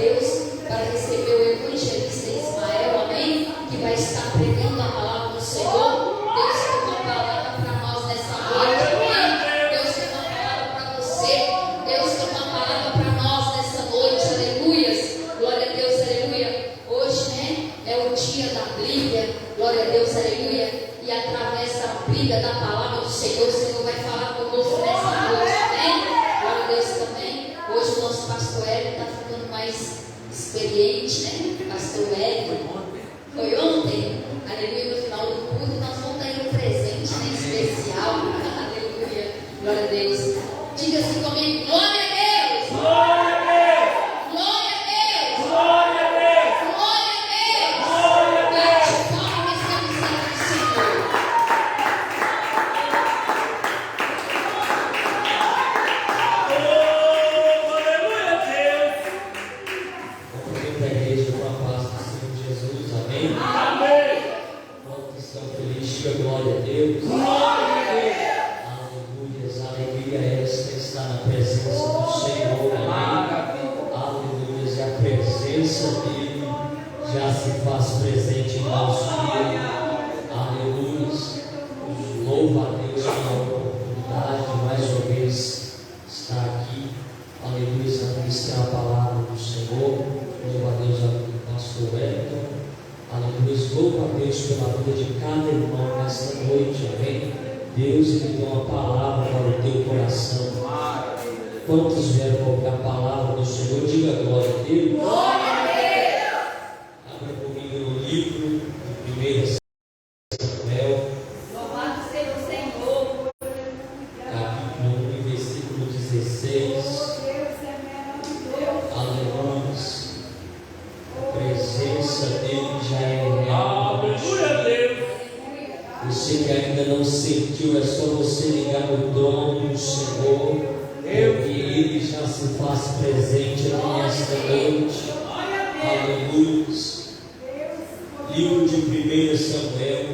Deus, para receber o evangelista Ismael, amém? Que vai estar pregando a palavra do Senhor. Deus tem uma palavra para nós nessa noite, amém? Deus tem uma palavra para você. Deus tem uma palavra para nós nessa noite, aleluias. Glória a Deus, aleluia. Hoje, né, é o dia da briga, glória a Deus, aleluia. E através da briga da palavra do Senhor, o Senhor vai falar conosco nessa noite, amém? Glória a Deus também. Hoje o nosso pastor Hélio está ficando mais experiente, né? Pastor Hélio. Foi ontem, aleluia, no final do culto, nós vamos dar um presente, né, especial, aleluia, glória a Deus. Diga assim comigo, glória a Deus! Glória a Deus! Glória a Deus! Glória a Deus! Glória a Deus! Glória a Deus! Bate palmas para o Senhor. Oh, aleluia a Deus! Vamos para a igreja com a paz do Senhor Jesus, amém? Amém! Quantos estão felizes, diga glória a Deus. Glória a Deus! Aleluia, alegria é esta está na presença do Senhor, amém? Aleluia, e a presença dele já se faz presente em nosso meio. Aleluia, louva a Deus pela oportunidade de mais uma vez estar aqui. Aleluia, a ministrar a palavra do Senhor. Louva a Deus ao pastor Wellington. Aleluia, louva a Deus pela vida de cada irmão nesta noite, amém? Deus, Ele deu uma palavra para o teu coração. Quantos vieram colocar a palavra do Senhor? Diga glória a Deus. Glória a Deus! Abra comigo no livro de 1 Samuel, Louvado seja o Senhor. capítulo 1, versículo 16. Aleluia. A presença dele já é real. Aleluia a Deus! Você que ainda não sentiu, é só você ligar no trono do Senhor, porque Ele já se faz presente aqui nesta noite. Aleluia. Livro de 1 Samuel,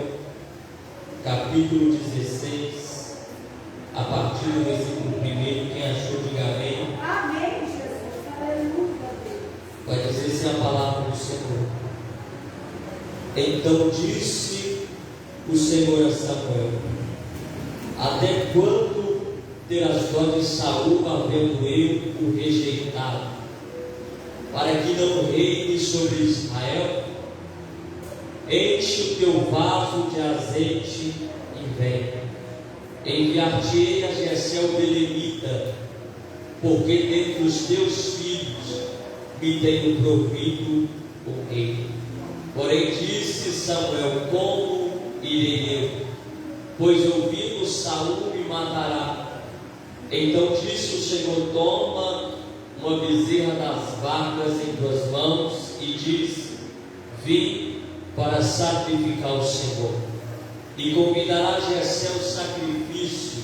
capítulo 16, a partir do versículo 1, quem achou, diga amém. Amém, Jesus. Aleluia. Vai dizer assim a palavra do Senhor. Então disse o Senhor a Samuel: até quando terás dó de Saul, havendo eu o rejeitado, para que não reine sobre Israel? Enche o teu vaso de azeite e vem. Enviar-te-ei a Jessé o belemita, porque dentre os teus filhos me tenho provido o rei. Porém disse Samuel: como irei eu? Pois ouvindo Saul me matará. Então disse o Senhor: toma uma bezerra das vacas em tuas mãos e diz: vim para sacrificar ao Senhor. E convidará Jessé o sacrifício,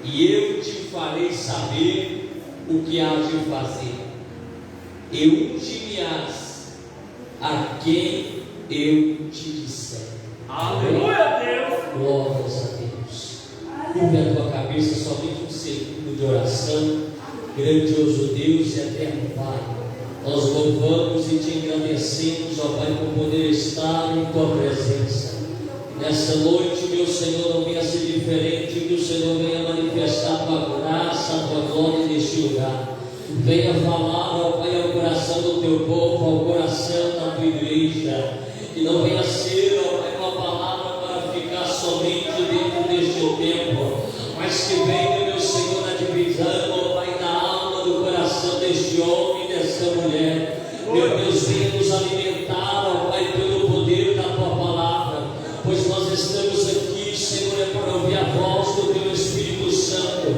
e eu te farei saber o que há de fazer. E ungir-me-ás a quem eu te disser. Aleluia a Deus! Glórias a Deus. Curve a tua cabeça, somente um segundo de oração. Grandioso Deus e eterno Pai, nós louvamos e te engrandecemos, ó Pai, por poder estar em tua presença. Nessa noite, meu Senhor, não venha ser diferente, que o Senhor venha manifestar a tua graça, a tua glória neste lugar. Venha falar, ó Pai, ao coração do teu povo, ao coração da tua igreja. Que não venha ser, ó Pai, uma palavra para ficar somente dentro deste tempo, mas que venha, meu Senhor, na divisão, ó Pai, da alma, do coração deste homem e desta mulher. Meu Deus, venha nos alimentar, ó Pai, pelo poder da tua palavra, pois nós estamos aqui, Senhor, é para ouvir a voz do teu Espírito Santo.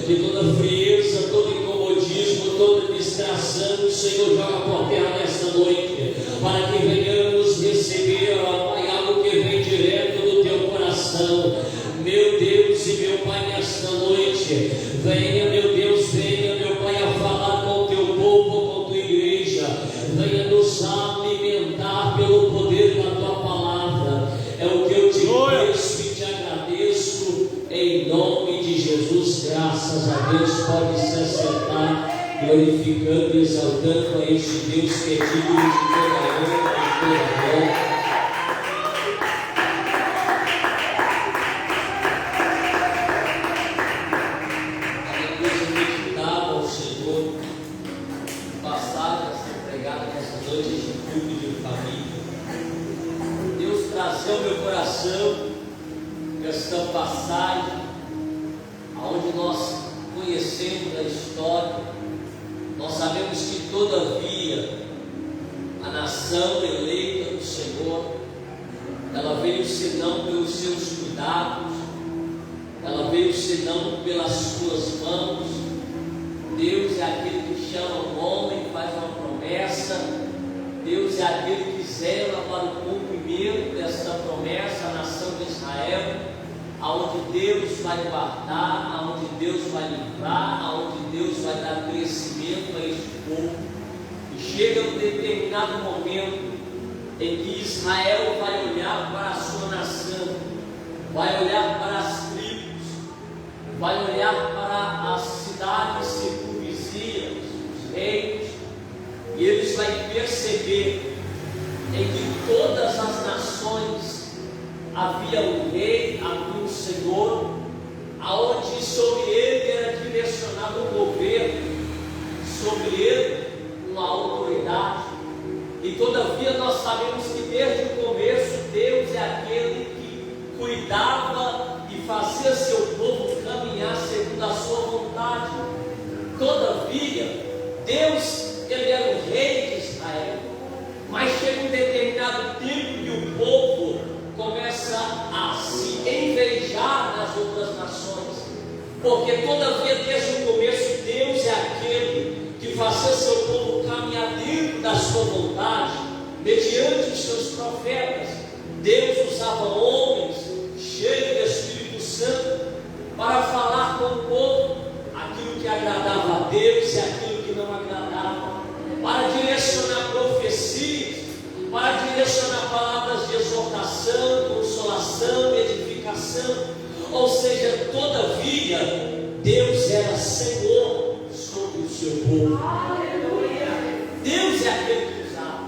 De toda frieza, todo incomodismo, toda distração, o Senhor joga por terra nesta noite, para que venhamos receber, ó Pai, algo que vem direto do teu coração. Meu Deus e meu Pai, nesta noite, venha, meu Deus, venha, meu Pai, a falar com o teu povo, com a tua igreja. Venha nos alimentar pelo poder da tua palavra. É o que eu te peço e te agradeço, em nome de Jesus. Graças a Deus. Pode se assentar. glorificando e exaltando a este Deus que é digno de toda honra e toda glória. Ao meu coração esta passagem aonde nós conhecemos a história. Nós sabemos que todavia a nação eleita do Senhor, ela veio senão pelos seus cuidados, ela veio senão pelas suas mãos. Deus é aquele que chama o homem, faz uma promessa. Deus é aquele que zela para o cumprimento desta promessa à nação de Israel, aonde Deus vai guardar, aonde Deus vai livrar, aonde Deus vai dar crescimento a este povo. E chega um determinado momento em que Israel vai olhar para a sua nação, vai olhar para as tribos, vai olhar para as cidades circunvizinhas, os reinos, e eles vão perceber em que todas as nações havia um rei, havia um Senhor, aonde sobre ele era direcionado um governo, sobre ele uma autoridade. E todavia nós sabemos que desde o começo Deus é aquele que cuidava e fazia seu povo caminhar segundo a sua vontade. Todavia Deus, ele era o rei de Israel, mas chega um determinado tempo que o povo começa a se envejar nas outras nações, porque todavia desde o começo Deus é aquele que fazia seu povo caminhar dentro da sua vontade, mediante os seus profetas. Deus usava homens cheios do Espírito Santo para falar com o povo aquilo que agradava a Deus e aquilo que não agradava, para direcionar profecias, para direcionar palavras de exortação, consolação, edificação. Ou seja, todavia Deus era Senhor sobre o seu povo. Deus é aquele que usava.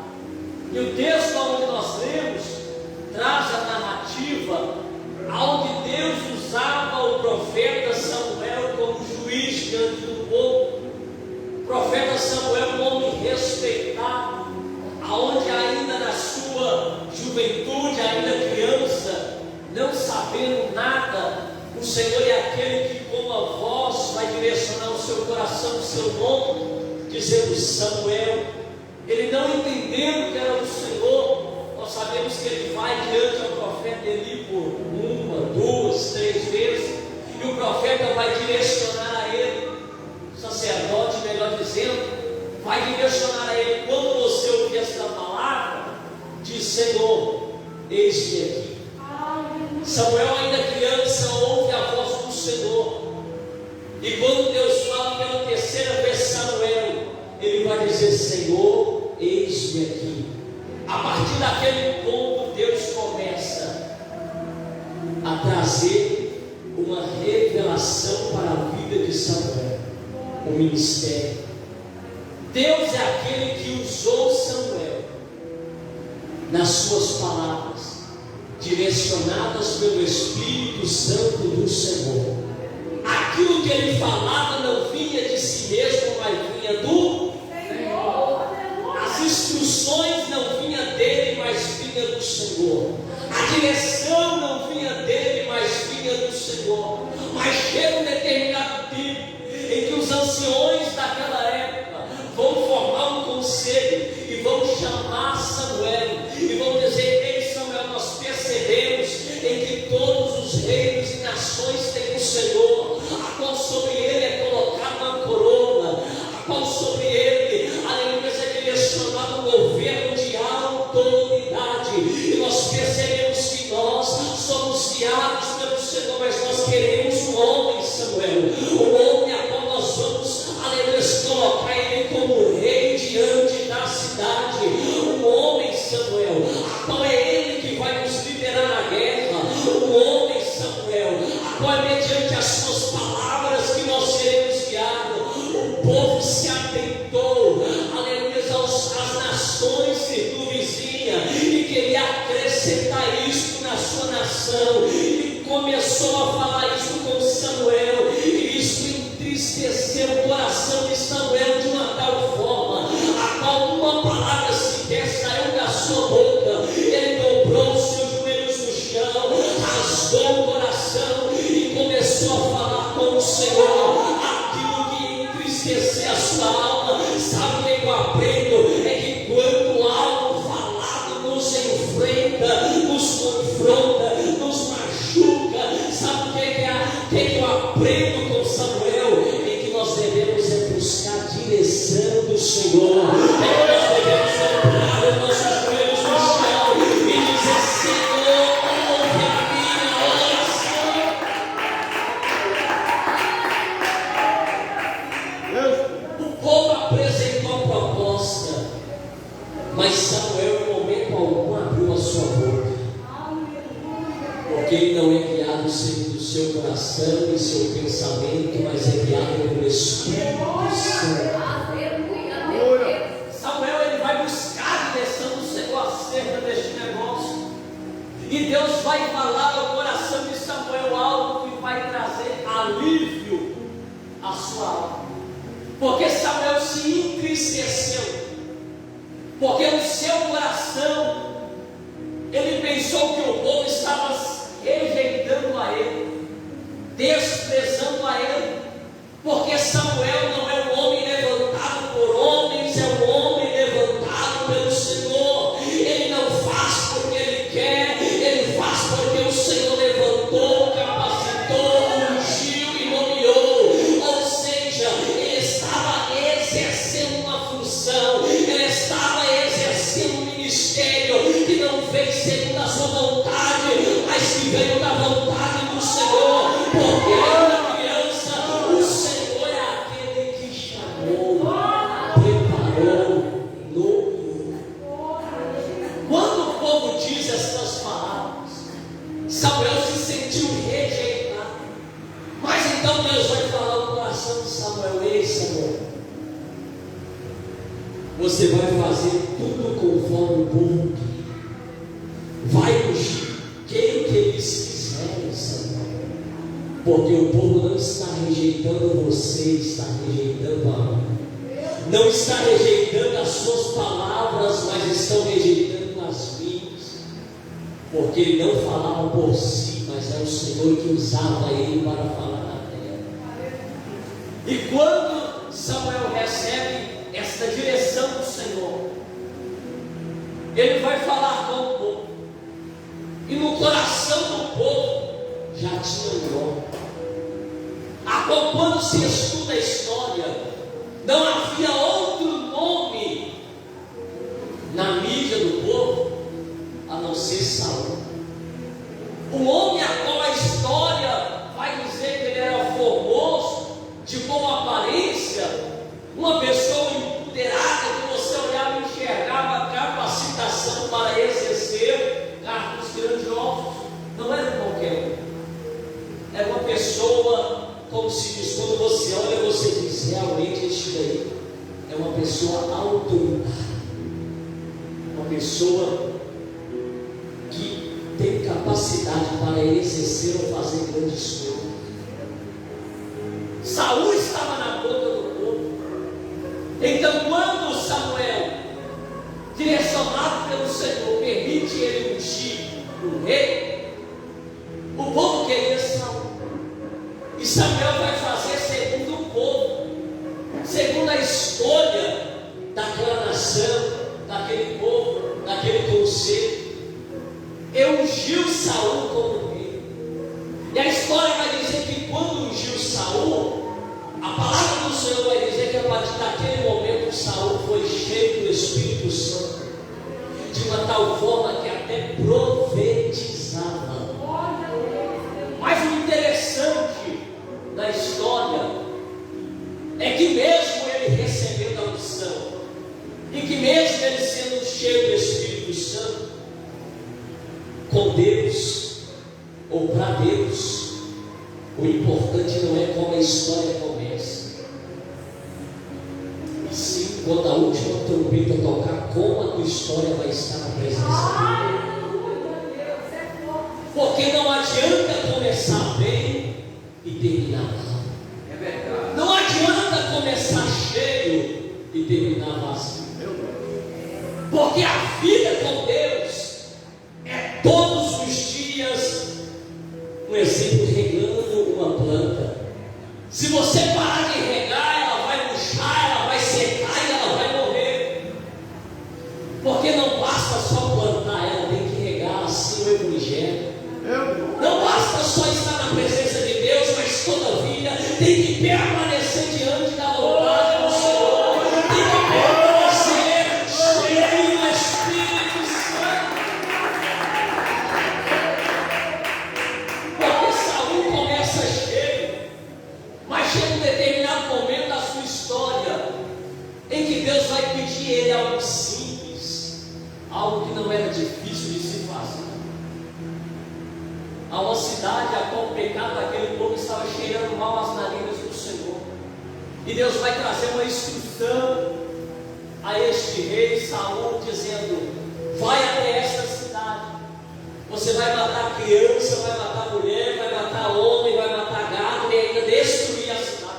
E o texto onde nós lemos traz a narrativa onde Deus usava o profeta Samuel como juiz diante do povo. O profeta Samuel, um homem respeitado, aonde ainda na sua juventude, ainda criança, não sabendo nada, o Senhor é aquele que com a voz vai direcionar o seu coração, o seu nome, dizendo Samuel. Ele não entendendo que era o Senhor, nós sabemos que ele vai diante do profeta Eli por 1, 2, 3 vezes, e o profeta vai direcionar a ele, o sacerdote, melhor dizendo, vai direcionar a ele: quando você ouvir esta palavra, diz Senhor, eis-me aqui. Samuel, ainda criança, ouve a voz do Senhor, e quando Deus fala pela terceira vez Samuel, ele vai dizer Senhor, eis-me aqui. A partir daquele ponto Deus começa a trazer uma revelação para a vida de Samuel, o ministério. Deus é aquele que usou Samuel nas suas palavras, direcionadas pelo Espírito Santo do Senhor. Aquilo que ele falava não vinha de si mesmo, mas vinha do Senhor. As instruções não vinham dele, mas vinha do Senhor. A direção não vinha dele, mas vinha do Senhor. Mas chega um determinado tempo em que os anciões daquela época vão formar um conselho e vão chamar Samuel e vão dizer: ei Samuel, nós percebemos em que todos os reinos e nações têm um Senhor, a qual sobre ele é colocada uma coroa, a qual sobre ele, aleluia, é direcionado um governo de autoridade. E nós percebemos que nós somos guiados pelo Senhor, mas nós queremos um homem, Samuel, um homem a qual nós vamos, aleluia, colocar ele como rei diante da cidade, um homem, Samuel, a qual é ele que vai nos liderar na guerra, um homem, Samuel, a qual é mediante as suas palavras que nós seremos guiados. O povo povo se atentou, aleluia, às nações circunvizinhas e queria acrescentar isso na sua nação, e começou a falar isso com Samuel, e isso entristeceu o coração de Samuel de uma tal forma, a qual uma palavra sequer saiu da sua boca. Ele dobrou os seus joelhos no chão, rasgou o coração e começou a falar com o Senhor aquilo que entristecer a sua alma. Sabe o que eu aprendo? É que quando algo falado nos enfrenta, nos confronta, nos machuca, sabe o que eu aprendo com Samuel? É que nós devemos buscar a direção do Senhor. É que nós devemos dobrar os nossos joelhos no chão e dizer: Senhor, ouve a minha oração. O povo apresentou a proposta, mas Samuel em momento algum abriu a sua boca, porque ele não é guiado segundo o seu coração e seu pensamento, mas é guiado pelo Espírito Santo. Samuel, ele vai buscar a direção do Senhor acerca deste negócio. E Deus vai falar ao coração de Samuel algo que vai trazer alívio à sua alma. Porque Samuel se entristeceu. Porque no seu coração ele pensou que o povo estava rejeitando a ele, desprezando a ele. Porque Samuel não é um homem levantado por homens, é um homem levantado pelo Senhor. Ele não faz porque ele quer, ele faz porque o Senhor levantou, capacitou, ungiu e nomeou. Ou seja, ele estava exercendo uma função, ele estava exercendo um ministério que não veio segundo a sua vontade, mas que veio da vontade do Senhor. Porque ele era criança, o Senhor é aquele que chamou, preparou, nomeou. Quando o povo diz estas palavras, Samuel se sentiu rejeitado. Mas então Deus vai falar no coração de Samuel: ei, Samuel, você vai fazer tudo conforme o povo quer. Vai ungir quem que eles quiserem, Samuel. Porque o povo não está rejeitando você, está rejeitando a mim. Não está rejeitando as suas palavras, mas estão rejeitando as minhas. Porque ele não falava por si, mas é o Senhor que usava ele para falar na terra. E quando Samuel recebe esta direção do Senhor, ele vai falar com o povo. E no coração do povo já tinha um nome. Quando se estuda a história, não havia outro nome na mídia do povo a não ser Saul. O homem a qual a história vai dizer que ele era formoso, de boa aparência, uma pessoa empoderada que você olhava e enxergava capacitação para exercer cargos grandiosos. Não era qualquer um. Era uma pessoa, como se diz, quando você olha, você diz: realmente este daí é uma pessoa autoritária, uma pessoa que tem capacidade para exercer ou fazer grandes coisas. Saul estava na boca do povo. Então, quando Samuel, direcionado pelo Senhor, permite ele ungir o rei, o povo queria Saul. E Samuel vai fazer segundo o povo, segundo a escolha daquela nação, daquele povo, daquele conselho. Eu ungiu Saul como rei. E a história vai dizer que quando ungiu Saul, a palavra do Senhor vai dizer que a partir daquele momento Saul foi cheio do Espírito Santo, de uma tal forma que até profetizava. Mas o interessante da história é que mesmo ele recebendo a unção, e que mesmo ele sendo cheio do Espírito Santo, com Deus ou para Deus, o importante não é como a história começa, quando a última trombeta tocar, como a tua história vai estar na presença de Deus. Porque não adianta começar bem e terminar mal. É verdade. Não adianta começar cheio e terminar vazio. Porque a vida com Deus é todos os dias, um exemplo, regando uma planta. Se você parar de regar, ela vai murchar, ela vai secar e ela vai morrer. Porque não basta só plantar, ela tem que regar assim o evangelho. Não basta só estar na presença de Deus, mas todavia tem que permanecer diante da vontade do Senhor. Tem que permanecer cheio do Espírito Santo. Porque Saul começa cheio, mas chega um determinado momento da sua história em que Deus vai pedir a ele algo simples, algo que não era difícil de se fazer. A uma cidade a qual o pecado daquele povo estava cheirando mal às narinas do Senhor. E Deus vai trazer uma instrução a este rei Saul, dizendo: vai até esta cidade, você vai matar criança, vai matar mulher, vai matar homem, vai matar gado e ainda destruir a cidade.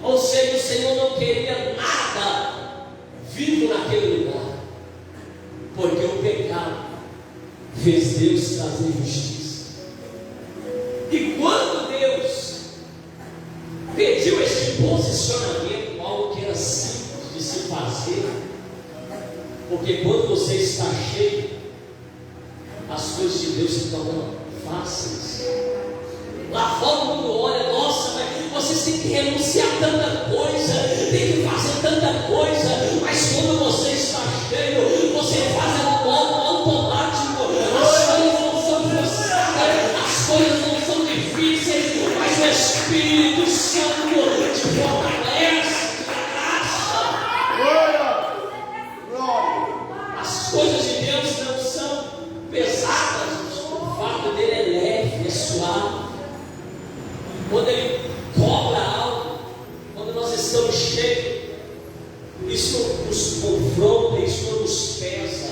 Ou seja, o Senhor não queria nada vivo naquele lugar, porque o pecado fez Deus trazer justiça. E quando Deus pediu este posicionamento, algo que era simples de se fazer, porque quando você está cheio, as coisas de Deus se tornam fáceis. Lá fora o mundo olha: nossa, mas vocês têm que renunciar a tanta coisa, tem que fazer tanta coisa, mas quando você está cheio, você faz no modo automático. As coisas não são forçadas, as coisas não são difíceis, mas o Espírito Santo te fortalece, te dá graça. As coisas de Deus não são pesadas, o fardo dele é leve, é suave. Quando ele cobra algo, quando nós estamos cheios, isso nos confronta, isso não nos pesa,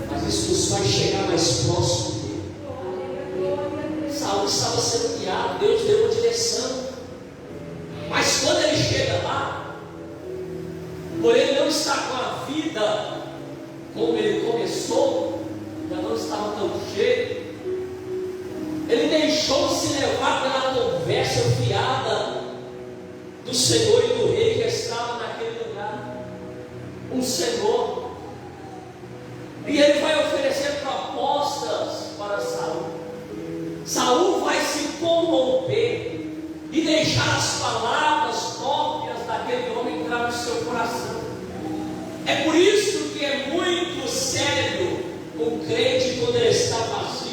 mas isso nos faz chegar mais próximo dele. Saul estava sendo guiado, Deus deu uma direção, mas quando ele chega lá, por ele não estar com a vida como ele começou, já não estava tão cheio, ele deixou-se levar pela conversa fiada do Senhor e do rei que estava naquele lugar. Um Senhor, e ele vai oferecer propostas para Saul. Saul vai se corromper e deixar as palavras próprias daquele homem entrar no seu coração. É por isso que é muito sério o crente quando ele está vazio.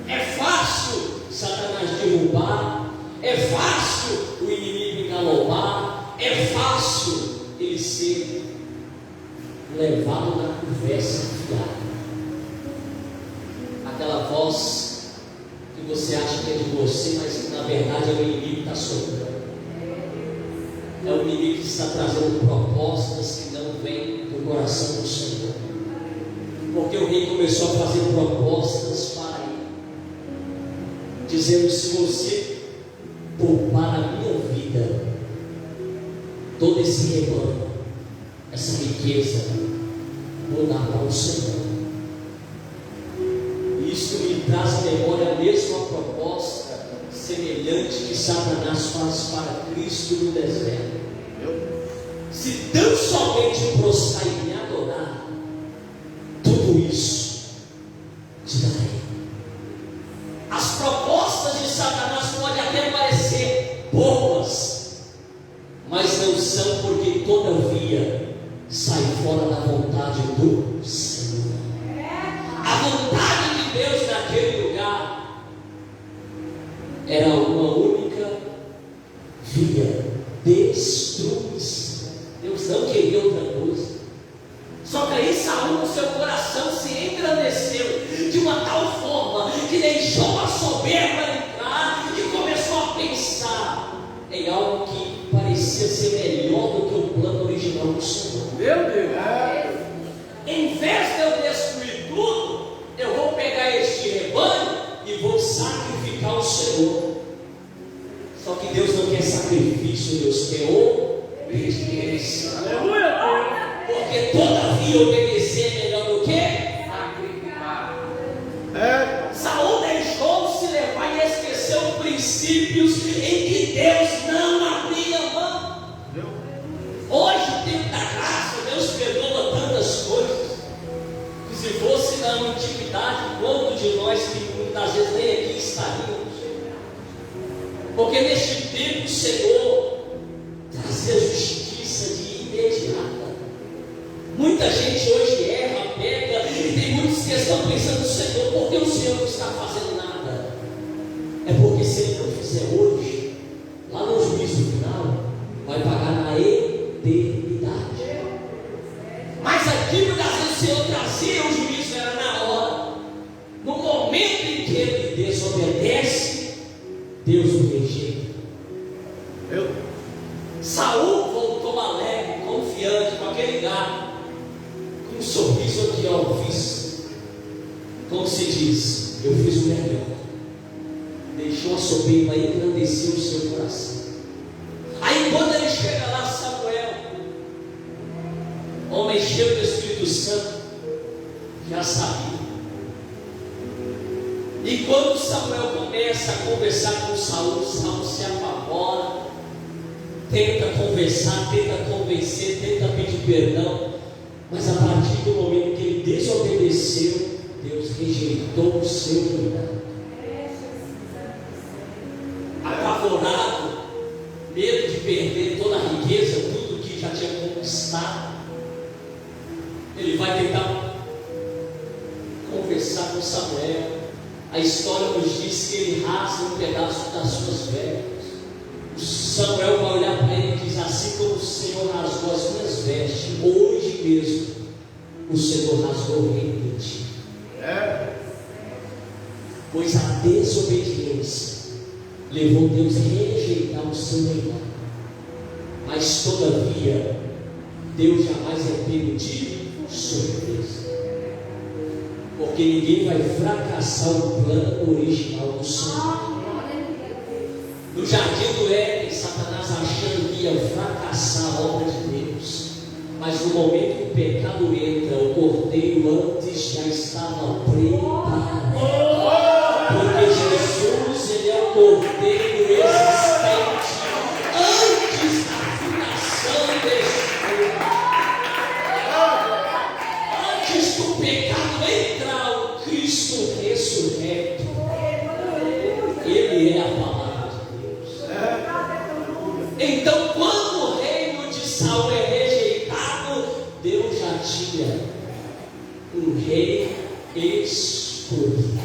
É fácil Satanás derrubar, é fácil o inimigo engalopar, é fácil ele ser levado na conversa fiada. Aquela voz que você acha que é de você, mas que na verdade é o inimigo que está soprando. É o inimigo que está trazendo propostas que não vêm do coração do Senhor. Porque o rei começou a fazer propostas para ele, dizendo: se você poupar a minha vida, todo esse rebanho, essa riqueza, vou dar para o Senhor. E isso me traz à memória a mesma proposta semelhante que Satanás faz para Cristo no deserto. Se tão somente prostrar e me adorar, tudo isso te darei. As propostas de Satanás podem até parecer boas, mas não são, porque todavia sai fora da vontade do Senhor. A vontade de Deus naquele lugar era uma única via: destruição. Deus não queria outra coisa. Só que aí Saul, no seu coração, se engrandeceu de uma tal forma que deixou a soberba entrar e começou a pensar em algo que parecia ser melhor do que o isso, Deus quer obediência. Aleluia. Porque todavia obedecer é melhor do que Sacrificar. Saul deixou-se levar e esqueceu princípios em que Deus não abria mão. Hoje, o tempo da graça, Deus perdoa tantas coisas, que se fosse na antiguidade, quanto de nós que muitas vezes nem aqui estaríamos? Porque neste tempo o Senhor trazia justiça de imediata. Muita gente hoje erra, peca, e tem muitos que estão pensando: Senhor, por que o Senhor não está fazendo nada? É porque se Ele não fizer hoje, lá no juízo final, vai pagar na eternidade. Mas aquilo que às vezes o Senhor trazia o juízo era na hora. No momento em que ele desobedece, Deus o rejeita. Saul voltou alegre, confiante, com aquele gado, com um sorriso aqui, ó, fiz, como se diz, eu fiz o melhor. Deixou a soberba engrandecer o seu coração. Aí quando ele chega lá, Samuel, homem cheio do Espírito Santo, já sabia. E quando Samuel começa a conversar com Saul, Saul se apavora, tenta conversar, tenta convencer, tenta pedir perdão, mas a partir do momento que ele desobedeceu, Deus rejeitou o seu cuidado. Apavorado, medo de perder toda a riqueza, tudo que já tinha conquistado, ele vai tentar conversar com Samuel. A história nos diz que ele rasga um pedaço das suas vestes. O Samuel vai olhar para ele e diz: assim como o Senhor rasgou as minhas vestes, hoje mesmo o Senhor rasgou o reino de ti. Pois a desobediência levou Deus a rejeitar o seu reinado. Mas todavia, Deus jamais é pego de surpresa. Porque ninguém vai fracassar o plano original do Senhor. No jardim do Éden, Satanás achando que ia fracassar a obra de Deus. Mas no momento que o pecado entra, o cordeiro antes já estava preparado. Porque Jesus, ele é o cordeiro existente antes da fundação deste mundo. Antes do pecado entrar, o Cristo ressurreto, ele é a palavra de Deus. Então, quando o reino de Saul é rejeitado, Deus já tinha um rei escolhido.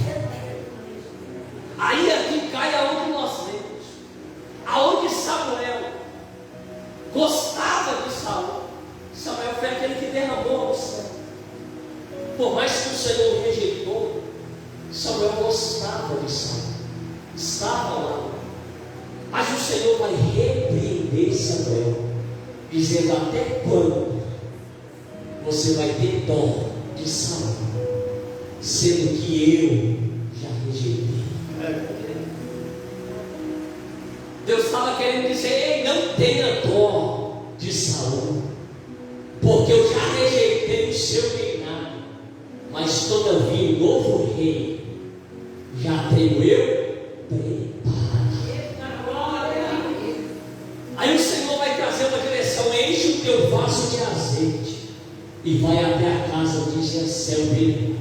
Aí aqui cai aonde nós lemos, aonde Samuel gostava de Saul. Samuel foi aquele que derramou o sangue. Por mais que o Senhor o rejeitou, Samuel gostava de Saul, estava lá. Mas o Senhor vai repreender Samuel, dizendo: até quando você vai ter dó de Saul, sendo que eu já rejeitei? Deus estava querendo dizer: ei, não tenha dó de Saul, porque eu já rejeitei o seu reinado, mas todavia o novo rei já tenho eu preparado. Aí o Senhor vai trazer uma direção: enche o teu vaso de azeite e vai até a casa de Jessé, o bereiro,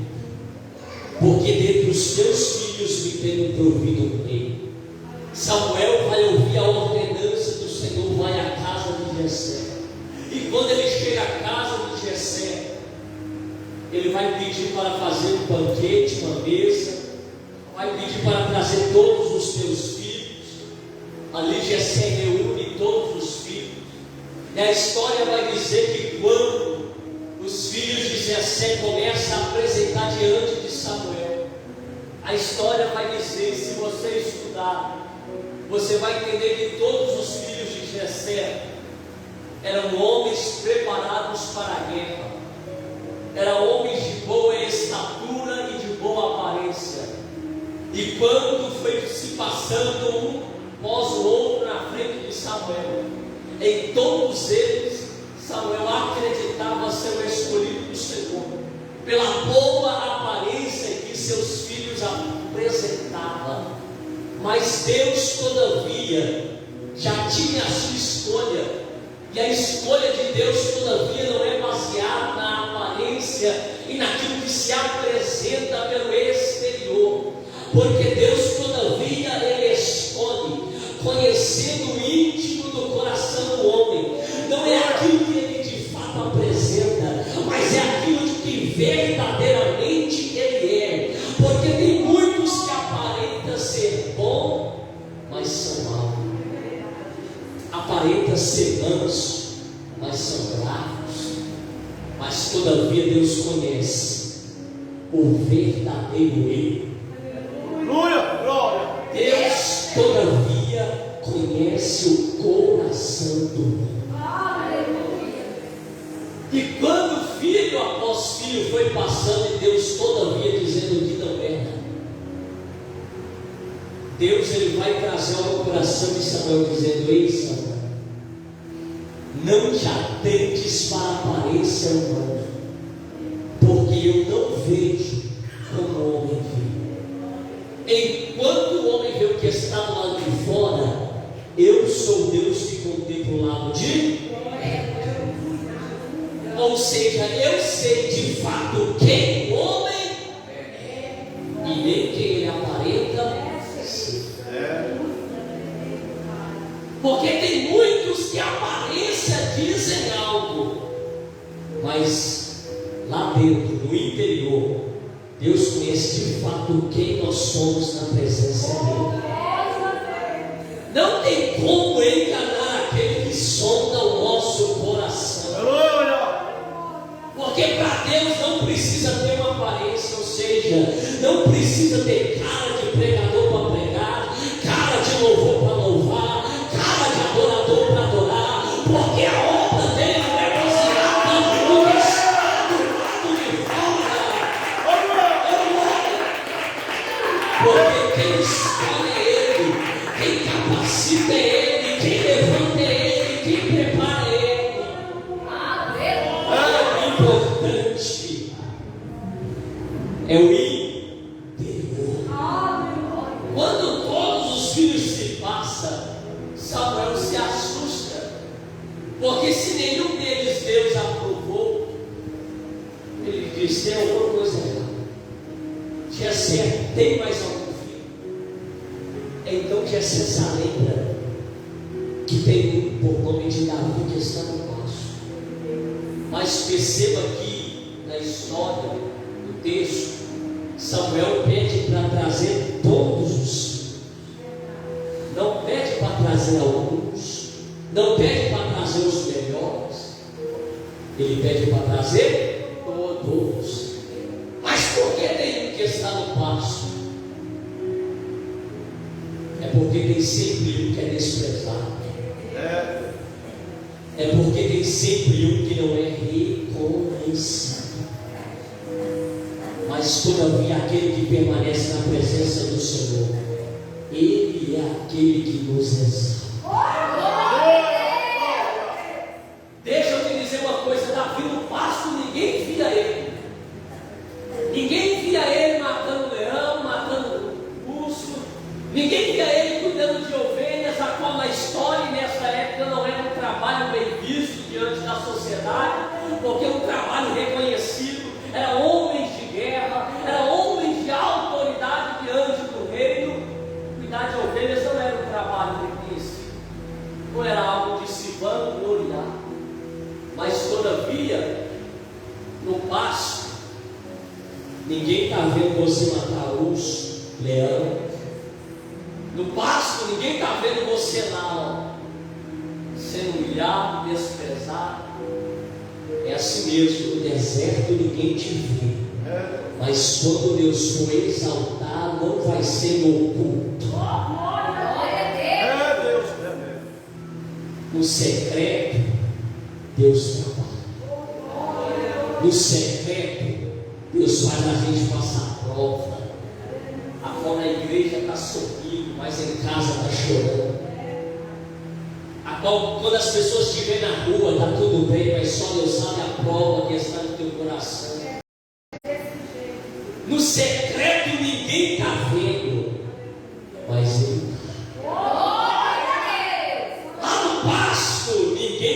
porque dentre os teus filhos me tenho provido um rei. Samuel vai ouvir a ordenança do Senhor, vai à casa de Jessé. E quando ele chega à casa de Jessé, ele vai pedir para fazer um banquete, uma mesa, vai pedir para trazer todos os teus filhos. Ali Jessé reúne todos os filhos. E a história vai dizer que quando os filhos de Jessé começam a apresentar diante de Samuel, a história vai dizer, se você estudar, você vai entender que todos os filhos de Jessé eram homens preparados para a guerra, eram homens de boa estatura e de boa aparência. E quando foi se passando um após o outro na frente de Samuel, todavia, já tinha a sua escolha, e a escolha de Deus, todavia, não é baseada na aparência e naquilo que se apresenta pelo exterior, porque Deus, todavia, Ele escolhe, conhecendo o íntimo do coração do homem. Não é aquilo que Ele de fato apresenta, mas é aquilo de que verdadeiramente Ele é, porque tem muitos que aparentam ser bom, mas são maus, aparenta ser manso, mas são bravos. Mas todavia Deus conhece o verdadeiro eu. Deus todavia conhece o coração do homem. E quando filho após filho foi passando, e Deus todavia dizendo que não era, Deus ele vai trazer ao coração de Samuel dizendo: ei Samuel, não te atentes para a aparência humana, porque eu não vejo como o homem vê. Enquanto o homem vê o que está do lado de fora, eu sou Deus que contemplo o lado de fora. Ou seja, eu sei de fato quem o homem é e nem quem ele aparenta ser. Porque tem muitos que a aparência dizem algo, mas lá dentro, no interior, Deus conhece de fato quem nós somos na presença dele. Não tem como enganar aquele que sonda o nosso coração. Porque para Deus não precisa ter uma aparência, ou seja, não precisa ter cara de pregador para pregar, cara de louvor para louvar, cara de adorador para adorar, porque a obra dele não é baseada no que está do lado de fora. Porque quem escolhe é Ele, quem capacita é Ele, quem levanta é Ele, quem prepara é Ele. Importante é o interior. Quando todos os filhos se passam, Samuel se assusta, porque se nenhum deles Deus aprovou, ele diz: tem alguma coisa errada. Jessé tem mais algum filho? Então Jessé se lembra que tem por nome de Davi que está no passo. Mas perceba que na história, no texto, Samuel pede para trazer todos os filhos. Não pede para trazer alguns, não pede para trazer os melhores, ele pede para trazer todos. Mas por que tem um que está no pasto? É porque tem sempre um que é desprezado. É porque tem sempre um que não é reconhecido. Mas todavia aquele que permanece na presença do Senhor, Ele é aquele que nos exalta. Deixa eu te dizer uma coisa: Davi no pasto, ninguém via ele. Ninguém via ele matando leão, matando urso. Ninguém via ele cuidando de ovelhas, a qual na história e nessa época não era um trabalho bem visto diante da sociedade, porque um trabalho reconhecido, era homens de guerra, era homens de autoridade diante do reino. Cuidar de ovelhas não era um trabalho reconhecido, não era algo de se vangloriar. Mas todavia, no pasto, ninguém está vendo você matar urso, leão. No pasto, ninguém está vendo você lá, ó, sendo humilhado, desprezado. É assim mesmo, no deserto ninguém te vê. Mas quando Deus for exaltar, não vai ser no oculto. No secreto, Deus trabalha. No secreto, Deus faz a gente passar prova. A qual na igreja está sorrindo, mas em casa está chorando. A qual, quando as pessoas te veem na rua, está tudo bem, mas só Deus sabe a prova que está no teu coração. No secreto ninguém está vendo, mas Ele está.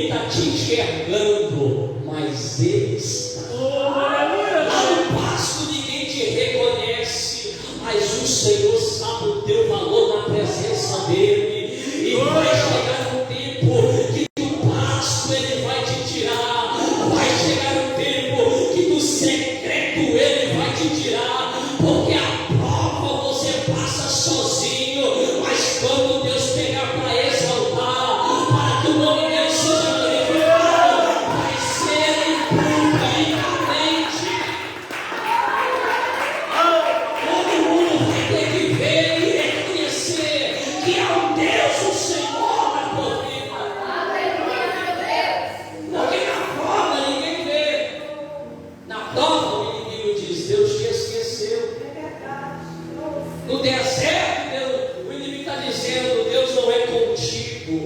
ninguém está te enxergando, mas Ele está. Lá no pasto ninguém te reconhece, mas o Senhor sabe o teu valor na presença dEle. E vai chegar um tempo que do pasto Ele vai te tirar. Vai chegar um tempo que do secreto Ele vai te tirar. Porque a prova você passa sozinho, mas quando Deus pegar para exaltar, para que o nome dele seja glorificado, vai ser publicamente. Todo mundo vai ter que ver e reconhecer que é o Deus, o Senhor da tua vida. Porque na prova ninguém vê. Na prova o inimigo diz: Deus te esqueceu. No deserto, o inimigo está dizendo: Deus não é contigo.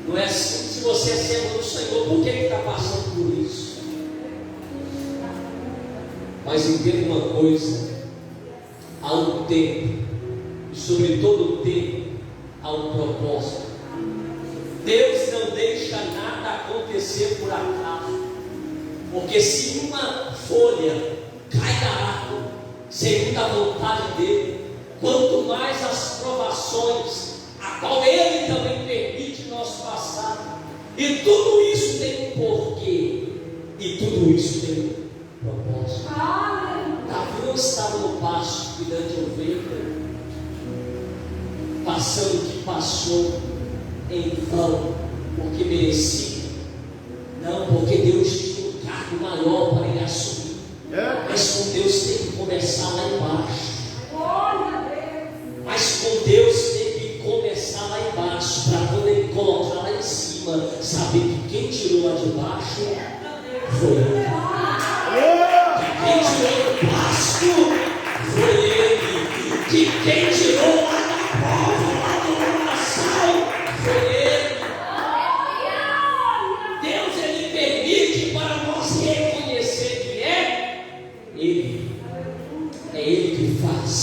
Não é assim. Se você é servo do Senhor, por que ele está passando por isso? Mas entenda uma coisa: há um tempo, e sobre todo o tempo, há um propósito. Deus não deixa nada acontecer por acaso. Porque se uma folha cai da árvore, segundo a vontade dele, quanto mais as provações, a qual ele também permite nós passar, e tudo isso tem um porquê, e tudo isso tem um propósito. Davi não estava no pasto cuidando de ovelha, passando o que passou em vão, porque merecia. Não, porque Deus tinha um cargo maior para ele assumir. Mas com Deus tem que começar lá embaixo. Mas com Deus tem que começar lá embaixo, para quando ele colocar lá em cima, saber que quem tirou lá de baixo foi ele. Que quem tirou do pasto foi ele. Que quem tirou lá da prova, lá do lamaçal, foi ele. Deus, ele permite para nós reconhecer que é Ele. É Ele que faz.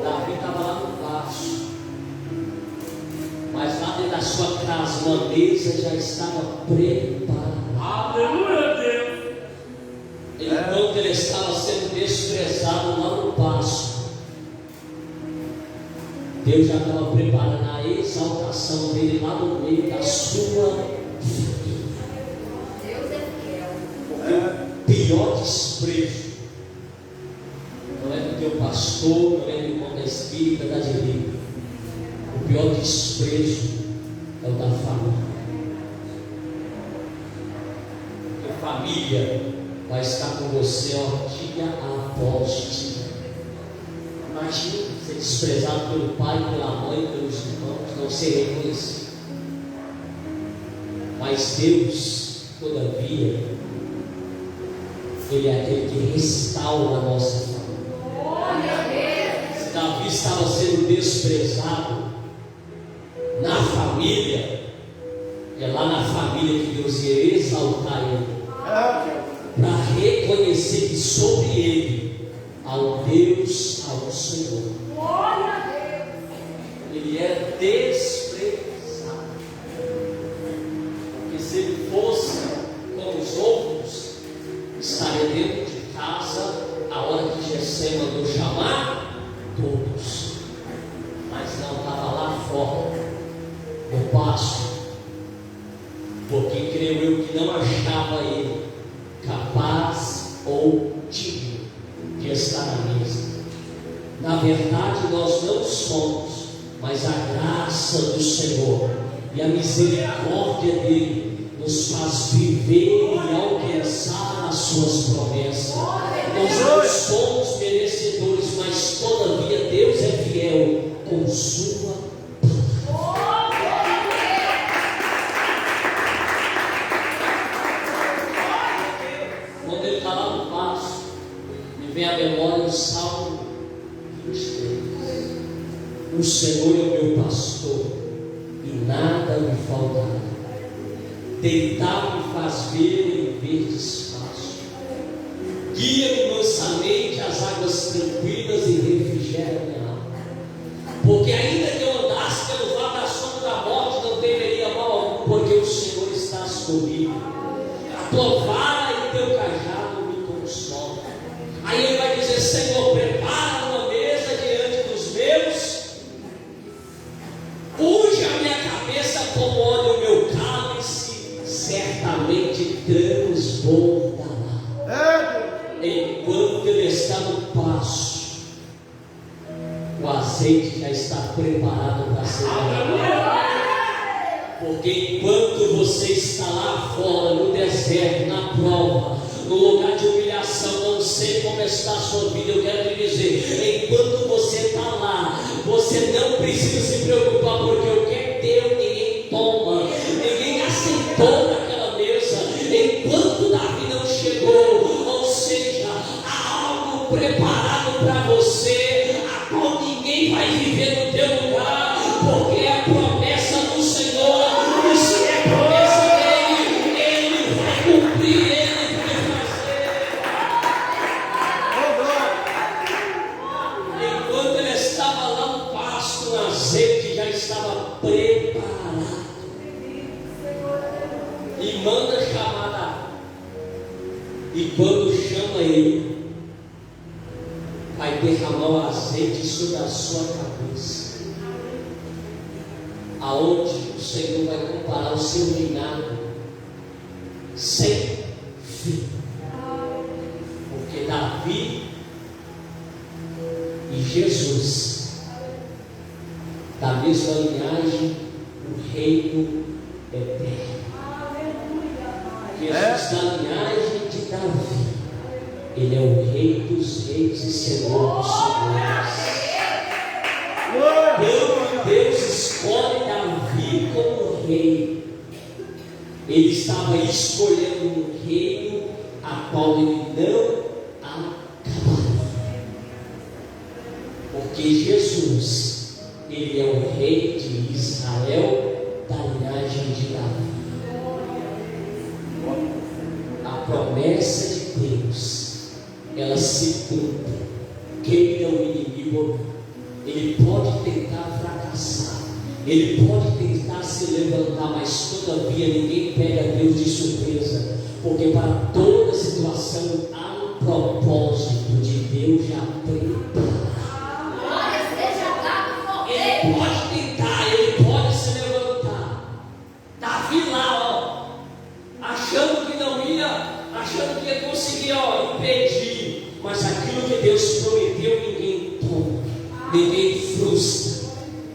Davi estava lá no pasto, mas lá dentro da sua casa uma mesa já estava preparada. Aleluia, Deus. Enquanto ele estava sendo desprezado lá no pasto, Deus já estava preparando a exaltação dele lá no meio da sua família. O pior desprezo não é do teu pastor, não é do irmão da espírita, da direita. O pior desprezo é o da família. Porque família vai estar com você, ó, dia após dia. Imagina ser desprezado pelo pai, pela mãe, pelos irmãos, não ser reconhecido. Mas Deus, todavia, Ele é aquele que restaura a nossa família. Se Davi estava sendo desprezado na família, é lá na família que Deus ia exaltar ele, para reconhecer que sobre ele há um Deus, há um Senhor. Ele era desprezado, porque se ele fosse como os outros, estaria dentro de casa a hora que Jessé mandou chamar todos, mas não, estava lá fora no pasto, porque creio eu que não achava ele capaz ou digno de estar à mesa. Na verdade nós não somos, mas a graça do Senhor e a misericórdia dele nos faz viver e alcançar as suas promessas. Nós não somos merecedores, mas todavia Deus é fiel com sua palavra. Quando ele está lá no pasto, me vem à memória o Salmo 23. O Senhor é o meu pastor e nada me faltará. Deitar-me faz ver em verdes pastos. Guia-me mansamente às águas tranquilas e refrigera minha alma. Porque ainda que eu andasse pelo vale da sombra da morte, não comigo. A tua vara e o teu cajado me consolam. Aí ele vai dizer: Senhor, prepara uma mesa diante dos meus. Unge a minha cabeça com óleo, o meu cálice certamente transbordará. Enquanto ele está no passo, o azeite já está preparado para ser derramado. Porque enquanto você está lá fora, no deserto, na prova, no lugar de humilhação, não sei como está a sua vida, eu quero te dizer: enquanto você está lá, você não precisa se preocupar, porque o que é teu ninguém toma, ninguém aceitou naquela mesa, enquanto Davi não chegou. Ou seja, há algo preparado para você, a qual ninguém vai viver no teu lugar, porque é a promessa do Senhor. E se é promessa dele, ele vai cumprir, ele vai fazer. Enquanto ele estava lá no pasto, o azeite já estava preparado. E manda chamar Davi. E quando chama ele, vai derramar o azeite sobre a sua cabeça, aonde o Senhor vai comparar o seu reinado sem fim. Porque Davi e Jesus, da mesma linhagem, o reino eterno. Jesus da linhagem de Davi, ele é o Rei dos reis e Senhor dos senhores. Deus escolhe Davi como rei. Ele estava escolhendo um reino a qual ele não acabaria. Porque Jesus, ele é o Rei de Israel, da linhagem de Davi. A promessa de Deus, ela se cumpre, queira o inimigo ou não. Ele pode tentar fracassar, ele pode tentar se levantar, mas todavia ninguém pega Deus de surpresa, porque para toda situação há um propósito de Deus já preparado. Ele pode tentar, ele pode se levantar. Davi lá, achando que não ia, achando que ia conseguir impedir, mas aquilo que Deus prometeu ninguém toma, ninguém frustra,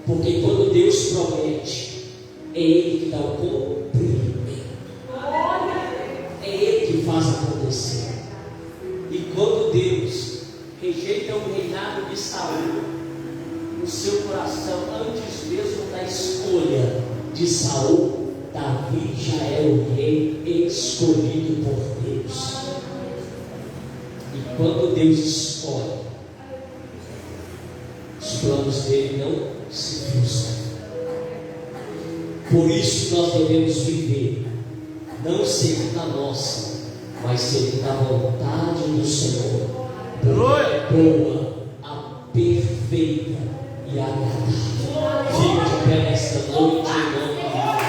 porque quando Deus promete, é Ele que dá o cumprimento, é Ele que faz acontecer. E quando Deus rejeita o reinado de Saul no seu coração, antes mesmo da escolha de Saul, Davi já é o rei escolhido por Deus. E quando Deus escolhe, os planos dele não se frustram. Por isso nós devemos viver, não segundo a nossa, mas segundo a vontade do Senhor. Boa, a perfeita e agradável. Fica de pé nesta noite em nome de Deus.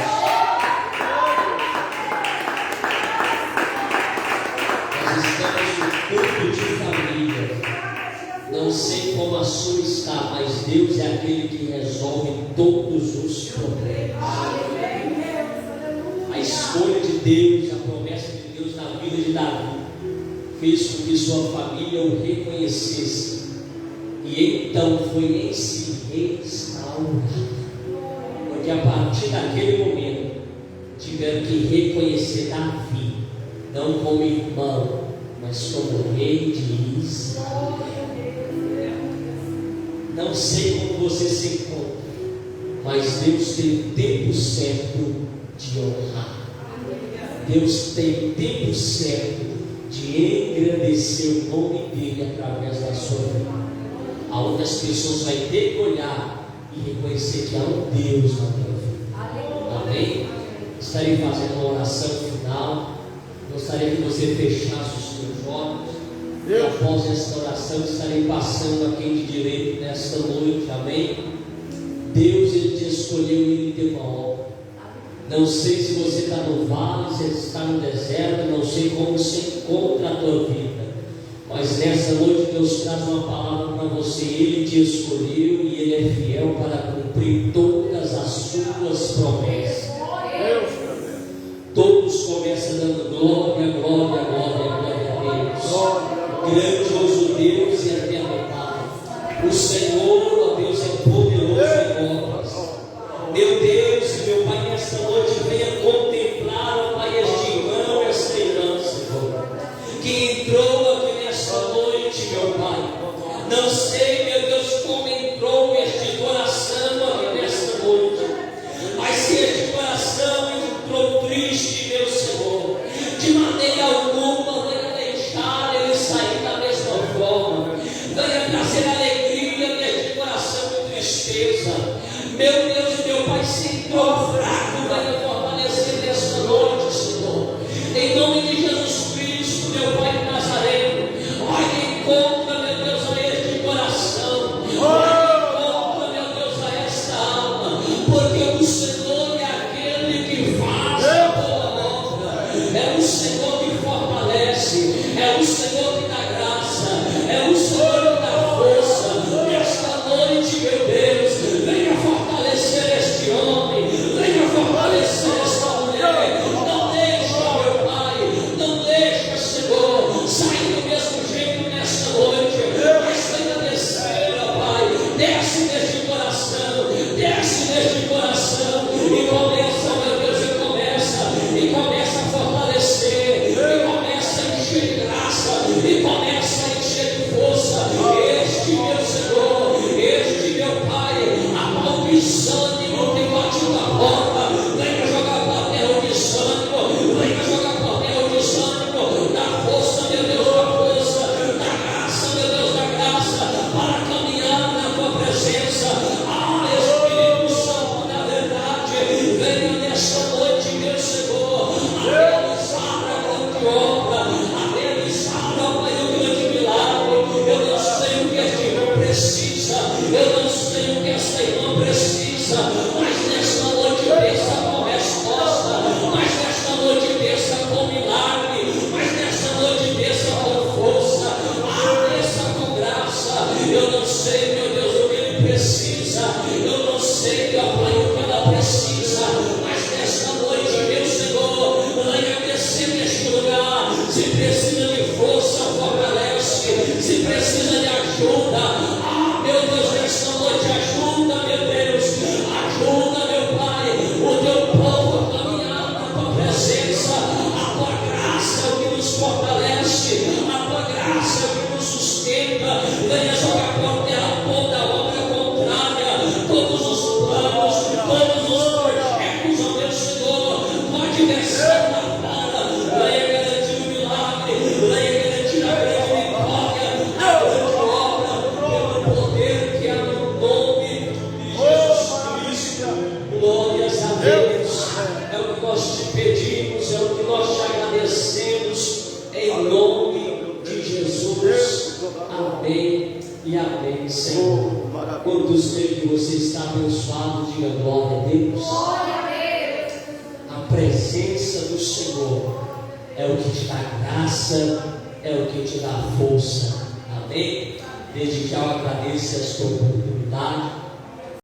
Nós estamos no culto de família. Não sei como a sua está, mas Deus é aquele que resolve todos os problemas. A escolha de Deus, a promessa de Deus na vida de Davi, fez com que sua família o reconhecesse. E então foi em si restaurado. Porque a partir daquele momento, tiveram que reconhecer Davi, não como irmão, mas como rei de Israel. Não sei como você se encontra, mas Deus tem o tempo certo de honrar. Deus tem o tempo certo de engrandecer o nome dele através da sua vida. Aonde as pessoas vão ter que olhar e reconhecer que há um Deus na tua vida. Amém? Estarei fazendo uma oração final. Gostaria que você fechasse os seus olhos. E após esta oração estarei passando a quem de direito nesta noite. Amém? Deus, Ele te escolheu e Ele tem uma obra. Não sei se você está no vale, se está no deserto, não sei como se encontra a tua vida, mas nessa noite Deus traz uma palavra para você. Ele te escolheu e Ele é fiel para cumprir todas as suas promessas. Todos começam dando glória, glória, glória, glória a Deus. Grandioso Deus e eterno Pai. O Senhor, ó Deus, é poderoso em obras. Meu Deus e meu Pai, nesta noite venha contemplar, ó Pai, este irmão, esta irmã, Senhor, que entrou aqui nesta noite, meu Pai. Não sei, meu Deus, como entrou este coração aqui nesta noite, mas se este coração entrou triste, meu Senhor, de maneira alguma venha deixar ele sair da mesma forma, venha trazer alegria neste coração de tristeza. Meu Deus e meu Pai, se entrou fraco, venha fortalecer nesta noite, Senhor, em nome de Jesus Cristo, meu Pai de Nazareno. Olha, encontra, meu Deus, a este coração, encontra, meu Deus, a esta alma, porque o Senhor é aquele que faz a boa obra, é o Senhor que fortalece, é o Senhor que dá graça, é o Senhor que dá força. Nesta noite, meu Deus, venha fortalecer este homem, venha fortalecer esta mulher. Não deixa, meu Pai, não deixa, Senhor, sair do mesmo jeito nesta noite, mas venha descer, ó Pai, desce neste coração, desce neste coração, e começa, meu Deus, e começa a fortalecer, e começa a encher de graça, e começa a encher de força. Este meu Senhor, este meu Pai, a mão desânimo que bate na porta, venha jogar papel desânimo, venha jogar papel desânimo, dá força, meu Deus, dá força, dá graça, meu Deus, dá graça, para caminhar na tua presença. Espírito Santo da verdade, venha nesta noite, meu Senhor, a realizar a grande obra, a realizar, ó Pai, o grande milagre. Eu não sei o que este irmão precisa, eu não sei o que esta irmã precisa, mas nesta noite pensa com resposta, mas nesta noite pensa com milagre, mas nesta noite pensa com força, pensa com graça. Eu não sei, meu Deus, o que ele precisa, eu não sei, ó Pai, o que ela precisa, mas nesta noite, meu Senhor, venha descer neste lugar. Se precisa de força, fortalece, se precisa de ajuda, meu Deus, nesta noite ajuda, meu Deus, ajuda, meu Pai, o teu povo a caminhar na tua presença. A tua graça é o que nos fortalece, a tua graça é o que nos sustenta. Venha jogar por terra toda a obra contrária, todos os planos, todos os projetos, ó meu Senhor, tua diversão na fora. Venha garantir o milagre, venha garantir a grande vitória, a grande obra, pelo poder que há no nome de Jesus Cristo. Glórias a Deus. É o que nós te pedimos, é o que nós te agradecemos, em nome de Jesus. Amém e amém, Senhor. Quantos creem que você está abençoado? Diga glória a Deus. A presença do Senhor é o que te dá graça, é o que te dá força. Amém? Desde já eu agradeço esta oportunidade.